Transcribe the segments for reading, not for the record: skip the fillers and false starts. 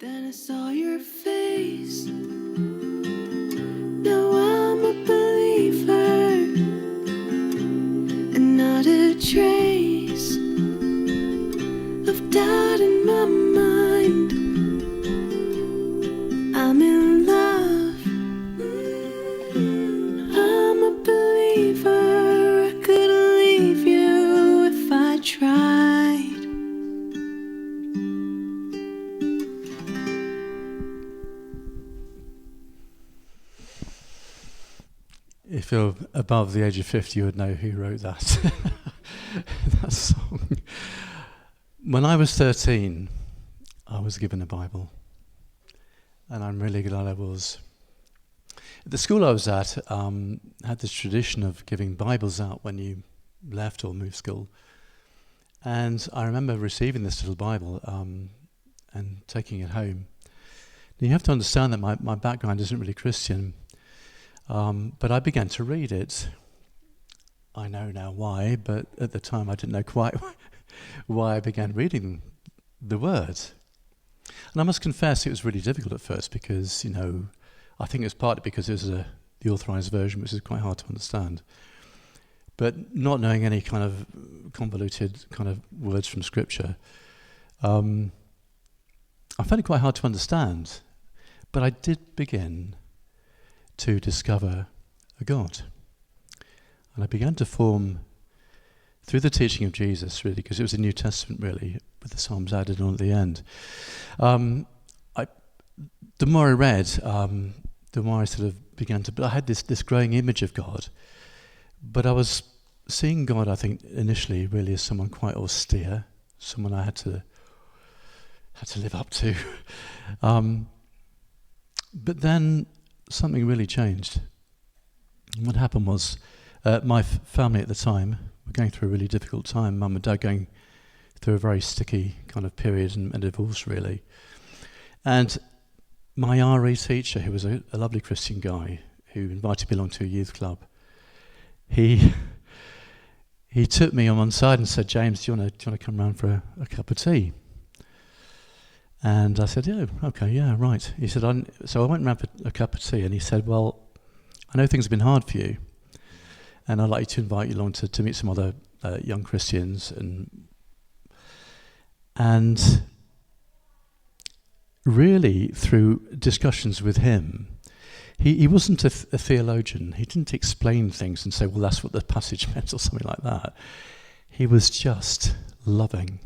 Then I saw your face. Now I'm a believer, and not a trace of doubt in my mind. I'm in love. I'm a believer. I couldn't leave you if I tried. If you're above the age of 50, you would know who wrote that, that song. When I was 13, I was given a Bible. And I'm really glad I was. The school I was at had this tradition of giving Bibles out when you left or moved school. And I remember receiving this little Bible and taking it home. Now you have to understand that my background isn't really Christian. But I began to read it. I know now why, but at the time I didn't know quite why I began reading the Word. And I must confess it was really difficult at first because, I think it was partly because it was the authorised version, which is quite hard to understand. But not knowing any kind of convoluted kind of words from Scripture, I found it quite hard to understand. But I did begin to discover a God. And I began to form, through the teaching of Jesus, really, because it was the New Testament, really, with the Psalms added on at the end. The more I read, the more I sort of began to... I had this growing image of God, but I was seeing God, I think, initially, really as someone quite austere, someone I had to live up to. But then something really changed. And what happened was, my family at the time were going through a really difficult time. Mum and Dad going through a very sticky kind of period and divorce, really. And my RE teacher, who was a lovely Christian guy who invited me along to a youth club, he took me on one side and said, "James, do you want to come round for a cup of tea?" And I said, "Yeah, okay, yeah, right." He said, so I went round for a cup of tea, and he said, "Well, I know things have been hard for you, and I'd like to invite you along to meet some other young Christians." And really, through discussions with him, he wasn't a theologian. He didn't explain things and say, "Well, that's what the passage meant," or something like that. He was just loving.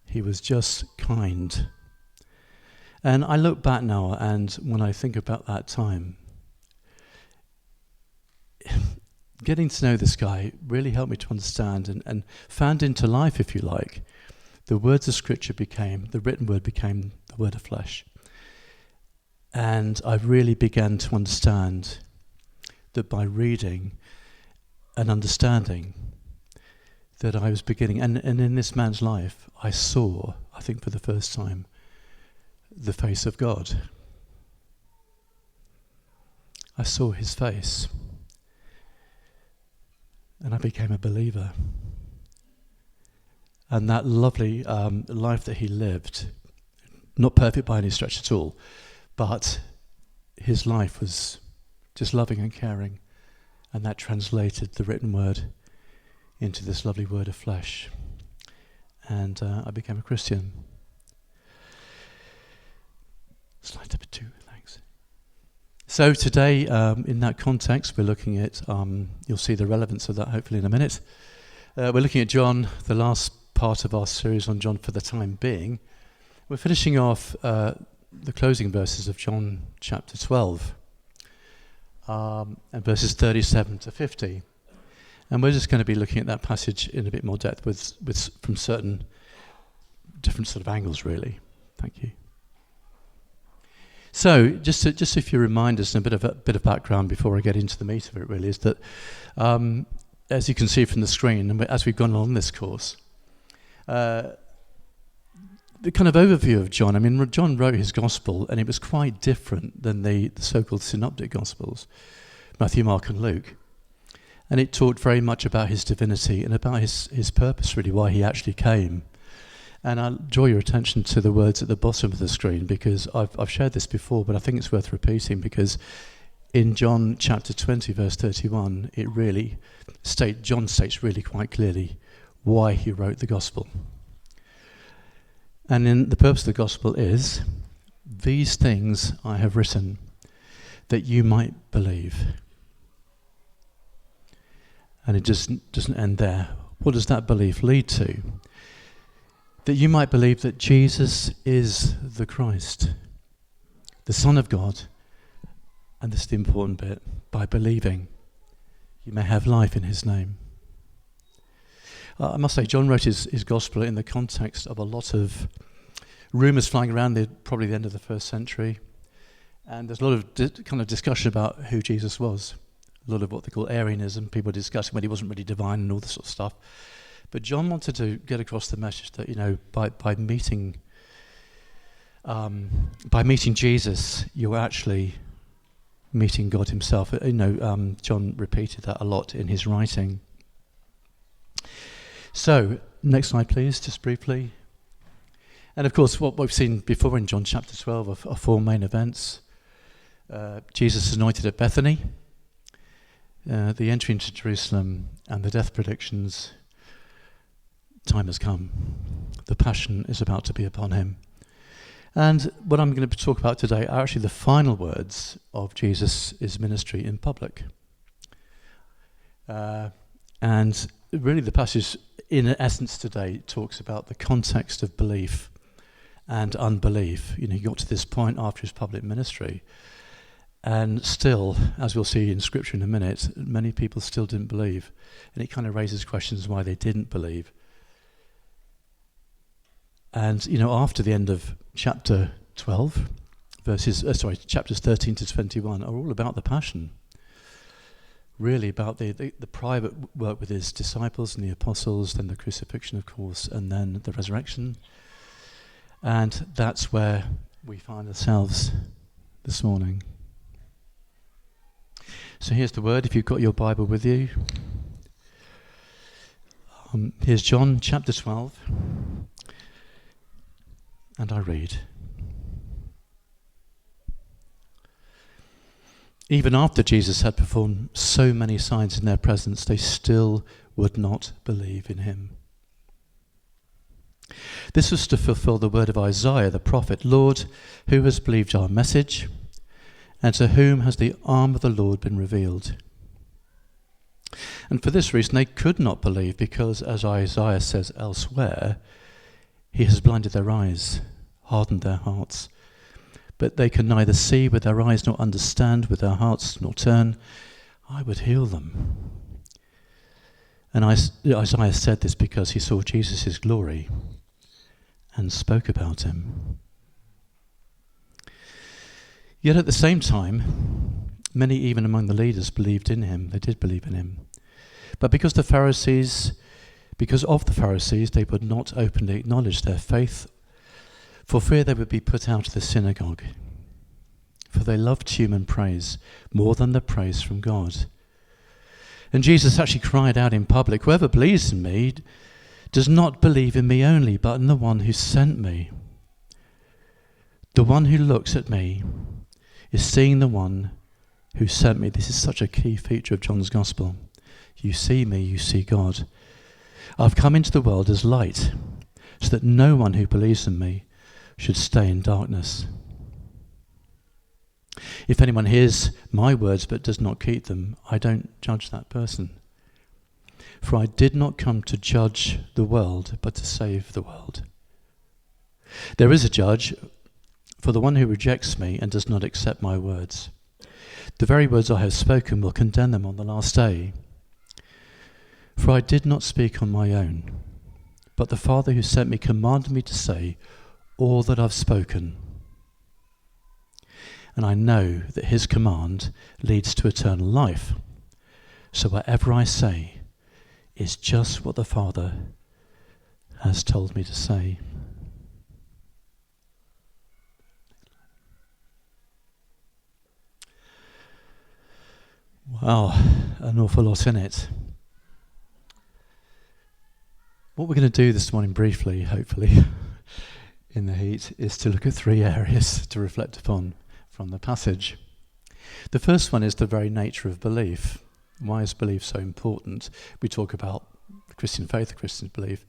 He was just kind. And I look back now, and when I think about that time, getting to know this guy really helped me to understand and found into life, if you like, the words of Scripture the written word became the word of flesh. And I really began to understand that by reading and understanding that I was beginning, and in this man's life, I saw, I think for the first time, the face of God. I saw his face, and I became a believer. And that lovely life that he lived, not perfect by any stretch at all, but his life was just loving and caring, and that translated the written word into this lovely word of flesh. And I became a Christian. Slide number 2, thanks. So today, in that context, we're looking at, you'll see the relevance of that hopefully in a minute. We're looking at John, the last part of our series on John for the time being. We're finishing off the closing verses of John chapter 12, and verses 37 to 50. And we're just going to be looking at that passage in a bit more depth from certain different sort of angles, really. Thank you. So, just a few reminders and a bit of background before I get into the meat of it, really, is that, as you can see from the screen, and as we've gone along this course, the kind of overview of John. I mean, John wrote his gospel, and it was quite different than the so-called synoptic gospels, Matthew, Mark, and Luke. And it talked very much about his divinity and about his purpose, really, why he actually came. And I'll draw your attention to the words at the bottom of the screen, because I've shared this before, but I think it's worth repeating, because in John chapter 20, verse 31, John states really quite clearly why he wrote the gospel. And in the purpose of the gospel is, these things I have written, that you might believe. And it just doesn't end there. What does that belief lead to? That you might believe that Jesus is the Christ, the Son of God, and this is the important bit, by believing, you may have life in his name. I must say, John wrote his gospel in the context of a lot of rumours flying around, probably the end of the first century, and there's a lot of kind of discussion about who Jesus was. A lot of what they call Arianism, people discussing when he wasn't really divine and all this sort of stuff. But John wanted to get across the message that, by meeting Jesus, you're actually meeting God himself. John repeated that a lot in his writing. So, next slide, please, just briefly. And of course, what we've seen before in John chapter 12 are four main events. Jesus is anointed at Bethany, the entry into Jerusalem, and the death predictions. Time has come. The passion is about to be upon him. And what I'm going to talk about today are actually the final words of Jesus' ministry in public. And really the passage, in essence today, talks about the context of belief and unbelief. He got to this point after his public ministry. And still, as we'll see in Scripture in a minute, many people still didn't believe. And it kind of raises questions why they didn't believe. And, after the end of chapter 12, chapters 13 to 21 are all about the passion. Really about the private work with his disciples and the apostles, then the crucifixion, of course, and then the resurrection. And that's where we find ourselves this morning. So here's the word, if you've got your Bible with you. Here's John chapter 12. And I read. Even after Jesus had performed so many signs in their presence, they still would not believe in him. This was to fulfill the word of Isaiah the prophet, "Lord, who has believed our message? And to whom has the arm of the Lord been revealed?" And for this reason they could not believe, because, as Isaiah says elsewhere, he has blinded their eyes, hardened their hearts. But they can neither see with their eyes nor understand with their hearts nor turn. I would heal them. And Isaiah said this because he saw Jesus' glory and spoke about him. Yet at the same time, many even among the leaders believed in him. They did believe in him. But because of the Pharisees, they would not openly acknowledge their faith, for fear they would be put out of the synagogue. For they loved human praise more than the praise from God. And Jesus actually cried out in public, "Whoever believes in me does not believe in me only, but in the one who sent me. The one who looks at me is seeing the one who sent me." This is such a key feature of John's Gospel. You see me, you see God. I've come into the world as light, so that no one who believes in me should stay in darkness. If anyone hears my words but does not keep them, I don't judge that person. For I did not come to judge the world, but to save the world. There is a judge for the one who rejects me and does not accept my words. The very words I have spoken will condemn them on the last day. For I did not speak on my own, but the Father who sent me commanded me to say all that I've spoken. And I know that his command leads to eternal life. So whatever I say is just what the Father has told me to say. Wow, an awful lot in it. What we're going to do this morning briefly, hopefully, in the heat, is to look at three areas to reflect upon from the passage. The first one is the very nature of belief. Why is belief so important? We talk about the Christian faith, the Christian belief.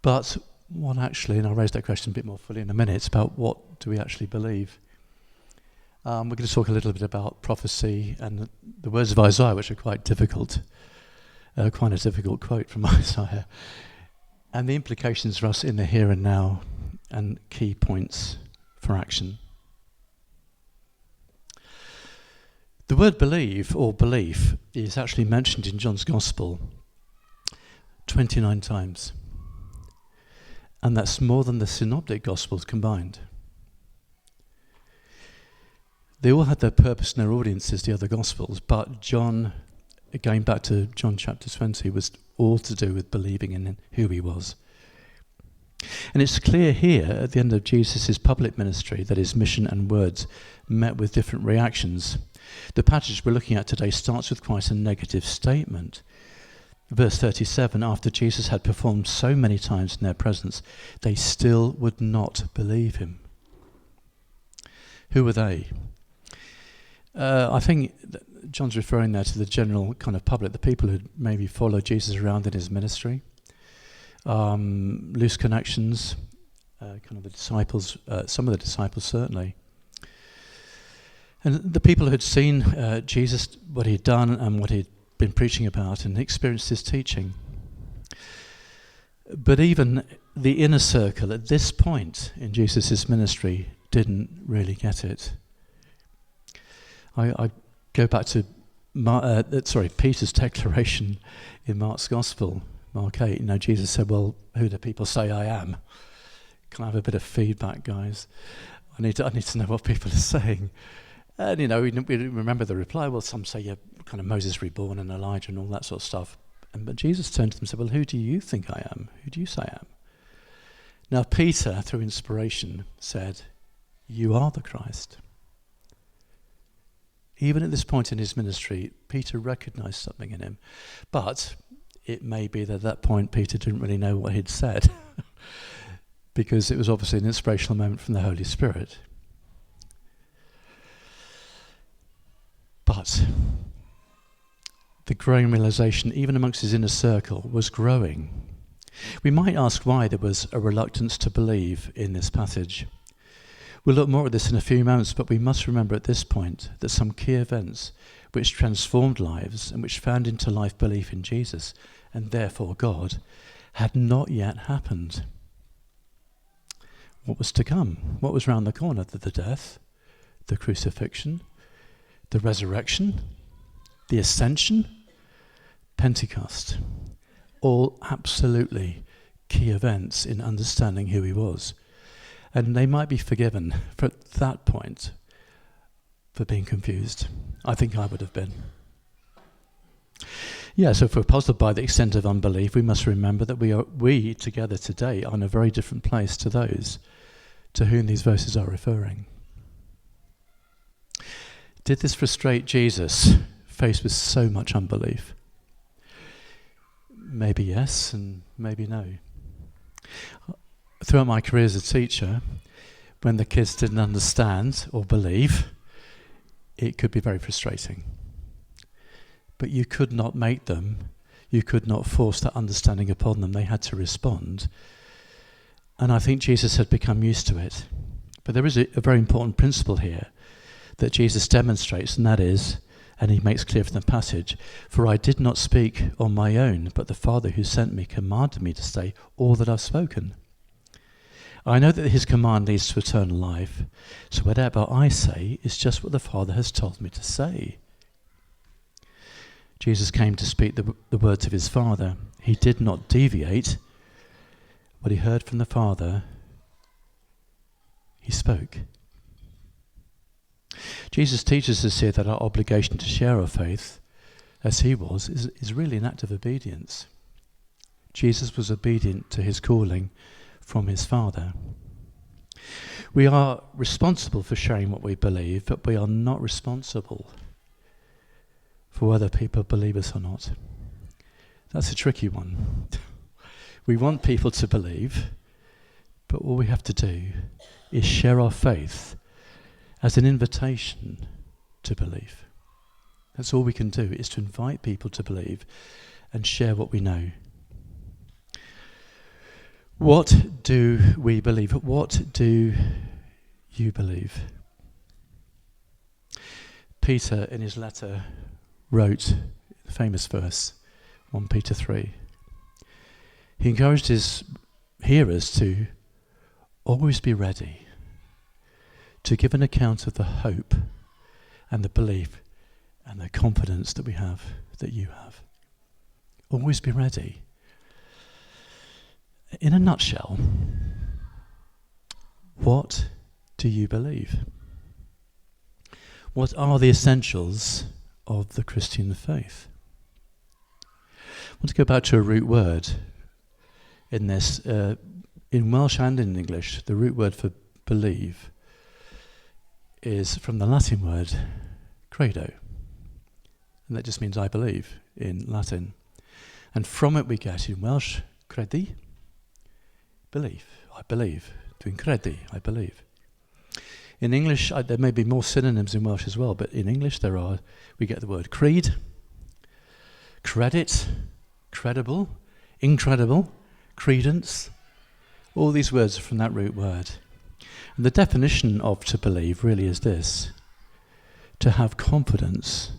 But what actually, and I'll raise that question a bit more fully in a minute, about what do we actually believe? We're going to talk a little bit about prophecy and the words of Isaiah, which are quite difficult. Quite a difficult quote from Isaiah. And the implications for us in the here and now and key points for action. The word believe or belief is actually mentioned in John's Gospel 29 times. And that's more than the synoptic Gospels combined. They all had their purpose and their audiences, the other Gospels, but John, going back to John chapter 20, was all to do with believing in who he was. And it's clear here at the end of Jesus' public ministry that his mission and words met with different reactions. The passage we're looking at today starts with quite a negative statement. Verse 37, after Jesus had performed so many times in their presence, they still would not believe him. Who were they? I think John's referring there to the general kind of public, the people who maybe followed Jesus around in his ministry. Loose connections, kind of the disciples, some of the disciples certainly. And the people who had seen Jesus, what he'd done and what he'd been preaching about and experienced his teaching. But even the inner circle at this point in Jesus' ministry didn't really get it. I go back to Peter's declaration in Mark's Gospel, Mark 8. Jesus said, well, who do people say I am? Can I have a bit of feedback, guys? I need to know what people are saying. And, we remember the reply, well, some say you're kind of Moses reborn and Elijah and all that sort of stuff. But Jesus turned to them and said, well, who do you think I am? Who do you say I am? Now, Peter, through inspiration, said, you are the Christ. Even at this point in his ministry, Peter recognized something in him. But it may be that at that point Peter didn't really know what he'd said because it was obviously an inspirational moment from the Holy Spirit. But the growing realization, even amongst his inner circle, was growing. We might ask why there was a reluctance to believe in this passage. We'll look more at this in a few moments, but we must remember at this point that some key events which transformed lives and which found into life belief in Jesus and therefore God had not yet happened. What was to come? What was round the corner? The death, the crucifixion, the resurrection, the ascension, Pentecost. All absolutely key events in understanding who he was. And they might be forgiven for at that point for being confused. I think I would have been. Yeah, so if we're puzzled by the extent of unbelief, we must remember that we together today are in a very different place to those to whom these verses are referring. Did this frustrate Jesus, faced with so much unbelief? Maybe yes, and maybe no. Throughout my career as a teacher, when the kids didn't understand or believe, it could be very frustrating. But you could not make them, you could not force that understanding upon them. They had to respond. And I think Jesus had become used to it. But there is a very important principle here that Jesus demonstrates, and that is, and he makes clear from the passage, for I did not speak on my own, but the Father who sent me commanded me to say all that I've spoken. I know that his command leads to eternal life, so whatever I say is just what the Father has told me to say. Jesus came to speak the words of his Father. He did not deviate. What he heard from the Father, he spoke. Jesus teaches us here that our obligation to share our faith, as he was, is really an act of obedience. Jesus was obedient to his calling from his Father. We are responsible for sharing what we believe, but we are not responsible for whether people believe us or not. That's a tricky one. We want people to believe, but all we have to do is share our faith as an invitation to believe. That's all we can do, is to invite people to believe and share what we know. What do we believe? What do you believe? Peter, in his letter, wrote the famous verse, 1 Peter 3. He encouraged his hearers to always be ready to give an account of the hope and the belief and the confidence that we have, that you have. Always be ready. In a nutshell, what do you believe? What are the essentials of the Christian faith? I want to go back to a root word in this. In Welsh and in English, the root word for believe is from the Latin word credo. And that just means I believe in Latin. And from it we get in Welsh, credu, believe, I believe. Dwi'n credu, I believe. In English, there may be more synonyms in Welsh as well, but in English we get the word creed, credit, credible, incredible, credence. All these words are from that root word. And the definition of to believe really is this: to have confidence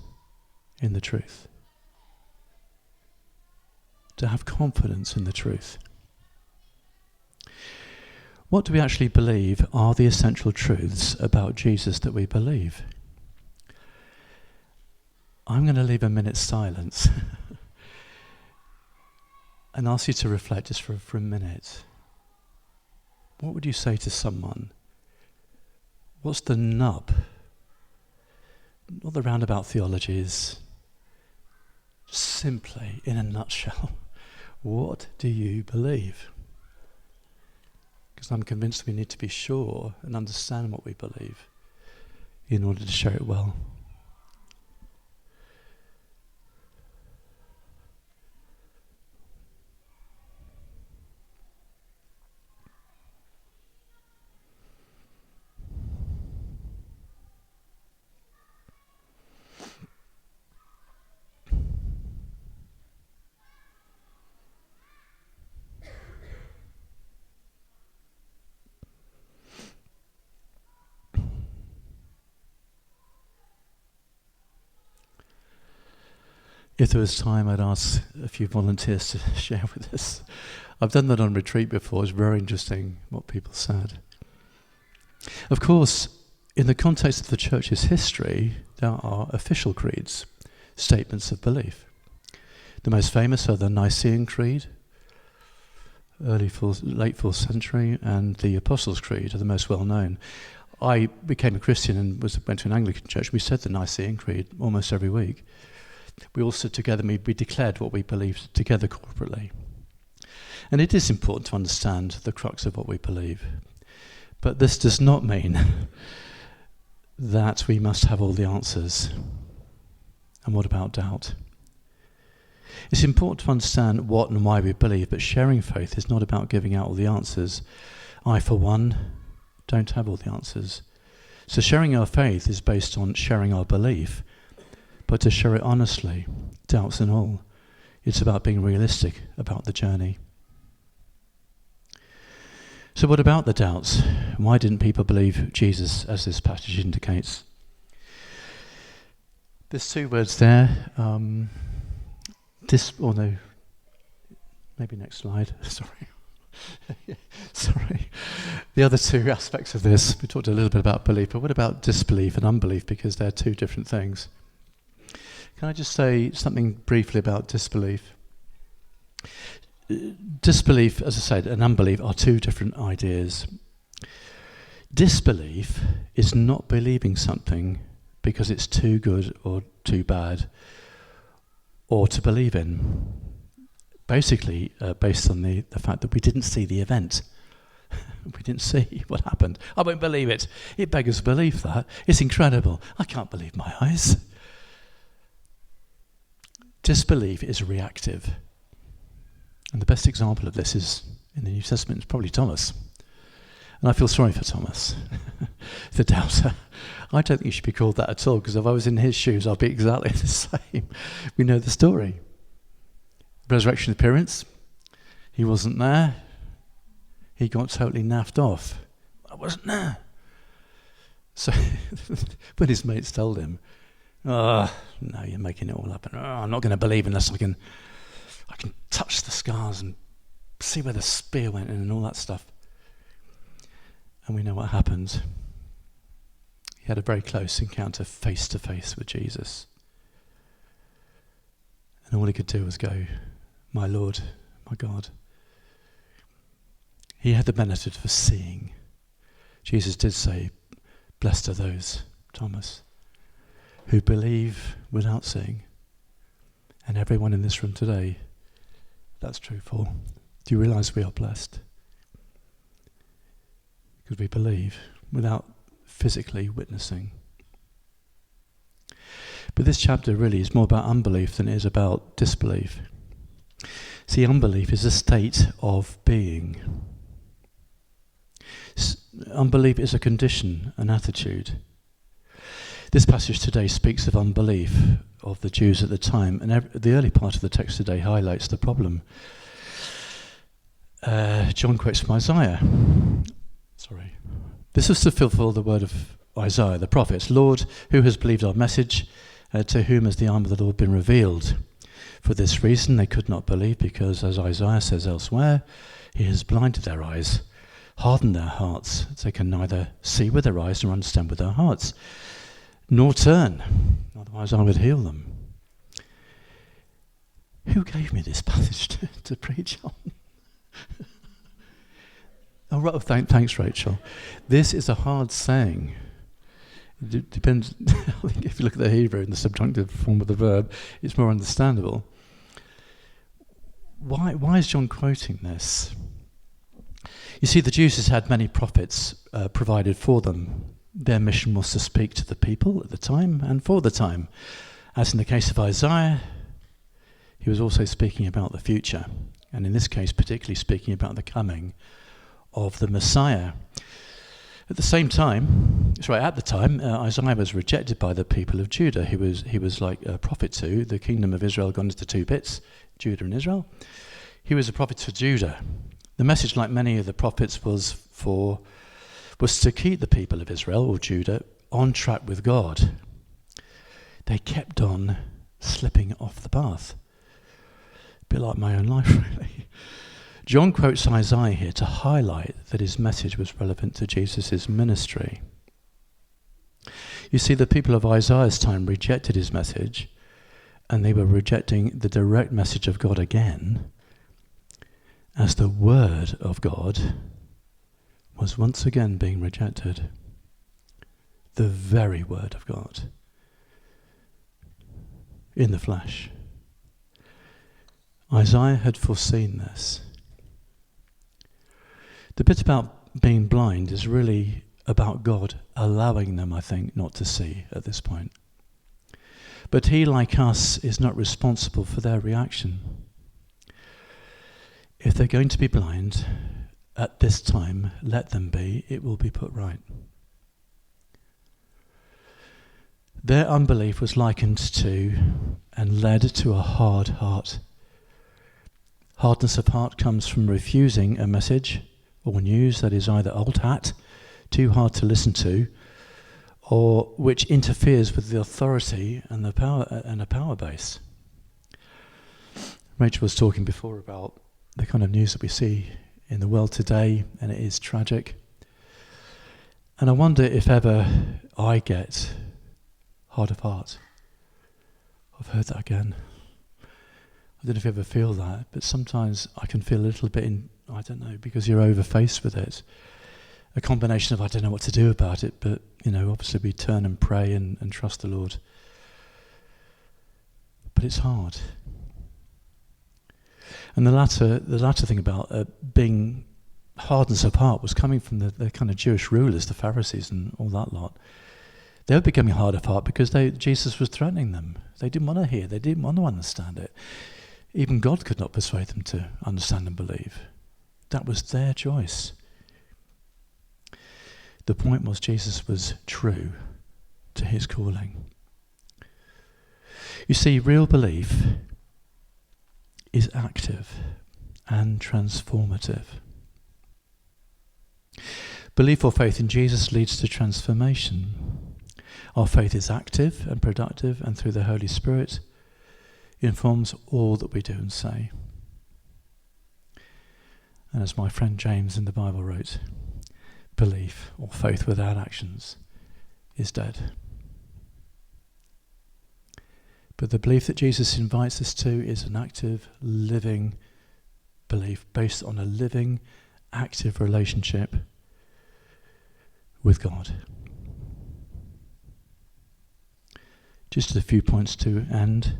in the truth. To have confidence in the truth. What do we actually believe are the essential truths about Jesus that we believe? I'm going to leave a minute's silence and ask you to reflect just for a minute. What would you say to someone? What's the nub? Not the roundabout theologies. Simply, in a nutshell, what do you believe? Because I'm convinced we need to be sure and understand what we believe in order to share it well. If there was time, I'd ask a few volunteers to share with us. I've done that on retreat before. It's very interesting what people said. Of course, in the context of the church's history, there are official creeds, statements of belief. The most famous are the Nicene Creed, late 4th century, and the Apostles' Creed are the most well known. I became a Christian and went to an Anglican church. We said the Nicene Creed almost every week. We all stood together and we declared what we believed together corporately. And it is important to understand the crux of what we believe. But this does not mean that we must have all the answers. And what about doubt? It's important to understand what and why we believe, but sharing faith is not about giving out all the answers. I, for one, don't have all the answers. So sharing our faith is based on sharing our belief, but to share it honestly, doubts and all. It's about being realistic about the journey. So what about the doubts? Why didn't people believe Jesus, as this passage indicates? There's two words there. Maybe next slide. Sorry. The other two aspects of this, we talked a little bit about belief, but what about disbelief and unbelief? Because they're two different things. Can I just say something briefly about disbelief? Disbelief, as I said, and unbelief are two different ideas. Disbelief is not believing something because it's too good or too bad or to believe in. Basically, based on the fact that we didn't see the event. We didn't see what happened. I won't believe it. It beggars belief, that. It's incredible. I can't believe my eyes. Disbelief is reactive. And the best example of this is in the New Testament, it's probably Thomas. And I feel sorry for Thomas, the doubter. I don't think he should be called that at all, because if I was in his shoes, I'd be exactly the same. We know the story. Resurrection appearance, he wasn't there. He got totally naffed off. I wasn't there. So when his mates told him, "Oh, no, you're making it all up. And, I'm not going to believe unless I can touch the scars and see where the spear went in and all that stuff." And we know what happened. He had a very close encounter face to face with Jesus. And all he could do was go, "My Lord, my God." He had the benefit of seeing. Jesus did say, "Blessed are those, Thomas, who believe without seeing." And everyone in this room today, that's true for. Do you realise we are blessed? Because we believe without physically witnessing. But this chapter really is more about unbelief than it is about disbelief. See, unbelief is a state of being. Unbelief is a condition, an attitude. This passage today speaks of unbelief of the Jews at the time, and the early part of the text today highlights the problem. John quotes from Isaiah. This was to fulfill the word of Isaiah, the prophet. "Lord, who has believed our message? To whom has the arm of the Lord been revealed?" For this reason they could not believe, because, as Isaiah says elsewhere, he has blinded their eyes, hardened their hearts. They can neither see with their eyes nor understand with their hearts, nor turn. Otherwise I would heal them. Who gave me this passage to preach on? Thanks, Rachel. This is a hard saying. It depends. I think if you look at the Hebrew in the subjunctive form of the verb, it's more understandable. Why is John quoting this? You see, the Jews had many prophets provided for them. Their mission was to speak to the people at the time and for the time. As in the case of Isaiah, he was also speaking about the future, and in this case particularly speaking about the coming of the Messiah. At the time, Isaiah was rejected by the people of Judah. He was like a prophet to the kingdom of Israel, gone into two bits, Judah and Israel. He was a prophet to Judah. The message, like many of the prophets, was to keep the people of Israel, or Judah, on track with God. They kept on slipping off the path. A bit like my own life, really. John quotes Isaiah here to highlight that his message was relevant to Jesus' ministry. You see, the people of Isaiah's time rejected his message, and they were rejecting the direct message of God again, as the word of God was once again being rejected. The very word of God in the flesh. Isaiah had foreseen this. The bit about being blind is really about God allowing them, I think, not to see at this point. But he, like us, is not responsible for their reaction. If they're going to be blind at this time, let them be. It will be put right. Their unbelief was likened to and led to a hard heart. Hardness of heart comes from refusing a message or news that is either old hat, too hard to listen to, or which interferes with the authority and the power base. Rachel was talking before about the kind of news that we see in the world today, and it is tragic. And I wonder if ever I get hard of heart. I've heard that again. I don't know if you ever feel that, but sometimes I can feel a little bit I don't know, because you're over-faced with it. A combination of I don't know what to do about it, but, obviously we turn and pray and trust the Lord. But it's hard. And the latter thing about being hardness of heart was coming from the kind of Jewish rulers, the Pharisees and all that lot. They were becoming hard of heart because Jesus was threatening them. They didn't want to hear. They didn't want to understand it. Even God could not persuade them to understand and believe. That was their choice. The point was Jesus was true to his calling. You see, real belief is active and transformative. Belief or faith in Jesus leads to transformation. Our faith is active and productive, and through the Holy Spirit informs all that we do and say. And as my friend James in the Bible wrote, belief or faith without actions is dead. But the belief that Jesus invites us to is an active, living belief based on a living, active relationship with God. Just a few points to end.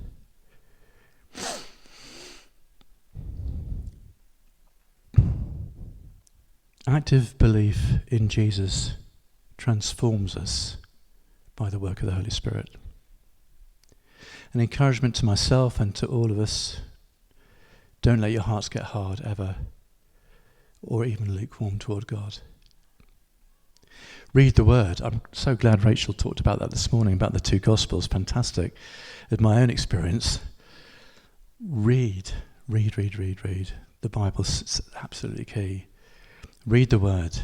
Active belief in Jesus transforms us by the work of the Holy Spirit. An encouragement to myself and to all of us: don't let your hearts get hard ever, or even lukewarm toward God. Read the Word. I'm so glad Rachel talked about that this morning, about the two Gospels. Fantastic. In my own experience, read. The Bible's absolutely key. Read the Word,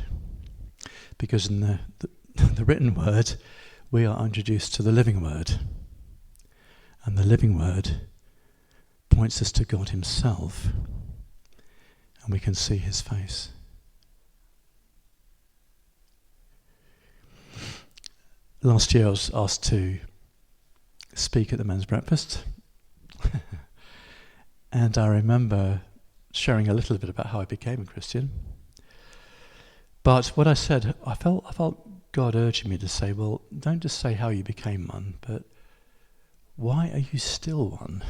because in the written Word, we are introduced to the living Word. And the living Word points us to God himself, and we can see his face. Last year I was asked to speak at the men's breakfast, and I remember sharing a little bit about how I became a Christian. But what I said, I felt God urging me to say, well, don't just say how you became one, but why are you still one?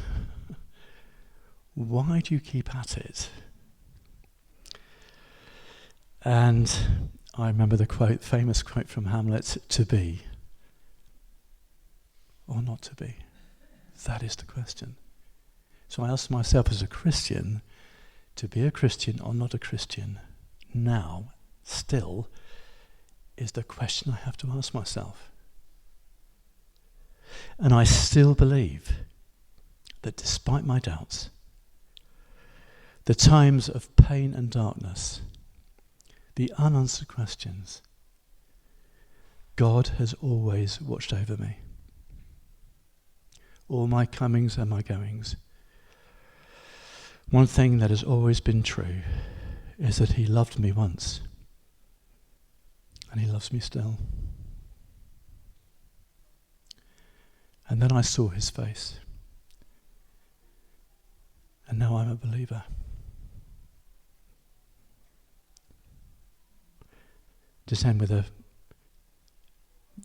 Why do you keep at it? And I remember the famous quote from Hamlet, to be or not to be. That is the question. So I asked myself as a Christian, to be a Christian or not a Christian, now, still, is the question I have to ask myself. And I still believe that despite my doubts, the times of pain and darkness, the unanswered questions, God has always watched over me. All my comings and my goings. One thing that has always been true is that he loved me once, and he loves me still. And then I saw his face, and now I'm a believer. Just end with the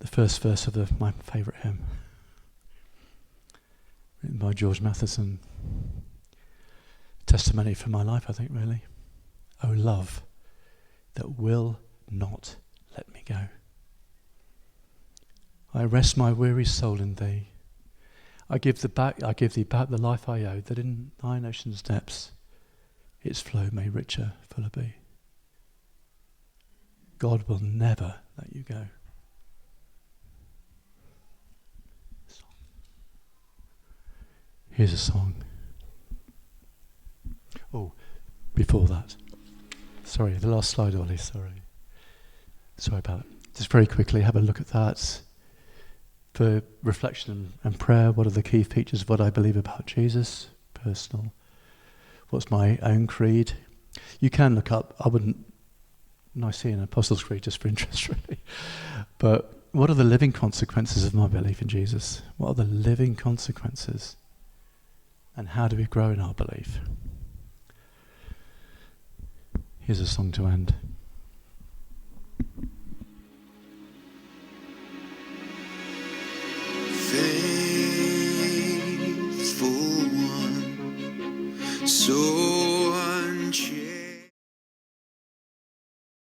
first verse of my favourite hymn, written by George Matheson. Testimony for my life, I think, really. Oh, love that will not let me go. I rest my weary soul in thee. I give thee back the life I owe, that in thine ocean's depths its flow may richer, fuller be. God will never let you go. Here's a song. Oh, before that. Sorry, the last slide, Ollie, sorry. Sorry about it. Just very quickly, have a look at that. For reflection and prayer, what are the key features of what I believe about Jesus? Personal. What's my own creed? You can look up, I wouldn't Nicene Apostles' Creed just for interest, really. But what are the living consequences of my belief in Jesus? What are the living consequences? And how do we grow in our belief? Here's a song to end.